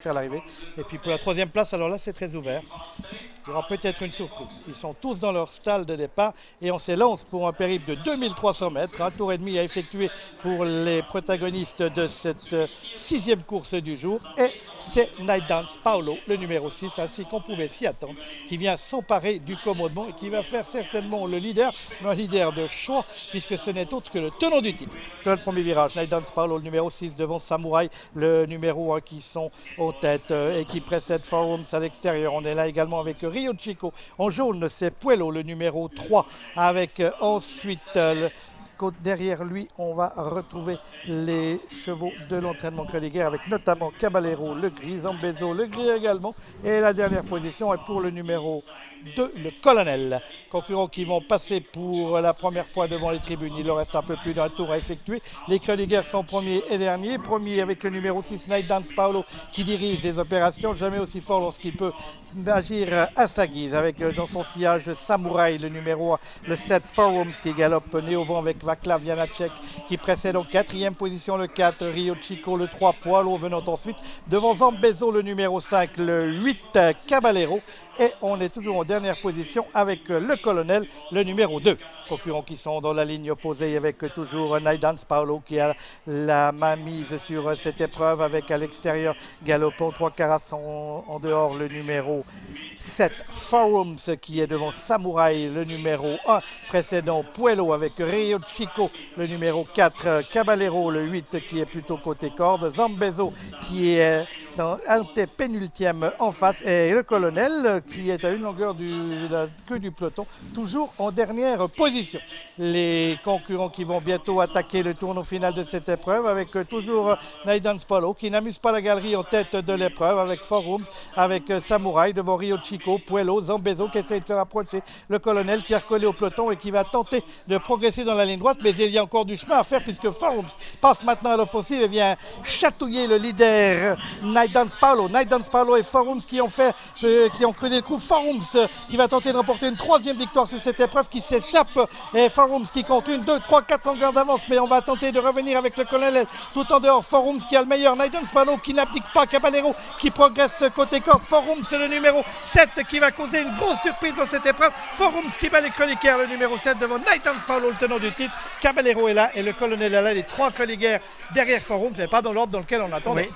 faire l'arrivée. Et puis pour la troisième place, alors là c'est très ouvert. Il y aura peut-être une surprise. Ils sont tous dans leur stall de départ et on s'élance pour un périple de 2300 mètres. Un tour et demi à effectuer pour les protagonistes de cette sixième course du jour. Et c'est Night Dance Paolo, le numéro 6, ainsi qu'on pouvait s'y attendre, qui vient s'emparer du commandement et qui va faire certainement le leader, un leader de choix, puisque ce n'est autre que le tenant du titre. Dans le premier virage, Night Dance Paolo, le numéro 6, devant Samouraï, le numéro 1, qui sont au tête et qui précède Forums à l'extérieur. On est là également avec Rio Chico. En jaune, c'est Puello, le numéro 3, avec ensuite derrière lui, on va retrouver les chevaux de l'entraînement Crédiguerre avec notamment Caballero, le gris, Zambezo, le gris également. Et la dernière position est pour le numéro 2, le Colonel. Concurrents qui vont passer pour la première fois devant les tribunes. Il leur reste un peu plus d'un tour à effectuer. Les Crédiguerre sont premiers et derniers. Premier avec le numéro 6, Night Dance Paolo, qui dirige les opérations. Jamais aussi fort lorsqu'il peut agir à sa guise. Avec dans son sillage Samouraï, le numéro 1, le 7, Forums, qui galope né au vent avec Vaclav Janacek, qui précède en quatrième position le 4, Rio Chico, le 3, Poilo venant ensuite. Devant Zambezo, le numéro 5, le 8, Caballero. Et on est toujours en dernière position avec le Colonel, le numéro 2. Concurrents qui sont dans la ligne opposée avec toujours Night Dance Paolo qui a la main mise sur cette épreuve avec à l'extérieur galopant 3 carasses en dehors le numéro 7, Forums, qui est devant Samouraï, le numéro 1, précédent Puello avec Rio Chico, le numéro 4, Caballero, le 8, qui est plutôt côté corde, Zambezo, qui est dans pénultième en face, et le Colonel, qui est à une longueur de la queue du peloton, toujours en dernière position. Les concurrents qui vont bientôt attaquer le tournoi final de cette épreuve avec toujours Night Dance Paolo, qui n'amuse pas la galerie en tête de l'épreuve, avec Forums, avec Samouraï, devant Rio Chico, Puello, Zambezo qui essaie de se rapprocher, le Colonel qui est recollé au peloton et qui va tenter de progresser dans la ligne droite, mais il y a encore du chemin à faire puisque Forums passe maintenant à l'offensive et vient chatouiller le leader Night Dance Paolo. Night Dance Paolo et Forums qui ont creusé le coup. Forums qui va tenter de remporter une troisième victoire sur cette épreuve, qui s'échappe, et Forums qui compte 1, 2, 3, 4 longueurs d'avance, mais on va tenter de revenir avec le Colonel tout en dehors. Forums qui a le meilleur, Night Dance Paolo qui n'abdique pas, Caballero qui progresse côté corde. Forums c'est le numéro 7 qui va causer une grosse surprise dans cette épreuve. Forums qui bat les chroniqueurs, le numéro 7 devant Night Dance Paolo, le tenant du titre. Caballero est là et le Colonel est là, les trois chroniqueurs derrière Forums, mais pas dans l'ordre dans lequel on attendait. Oui.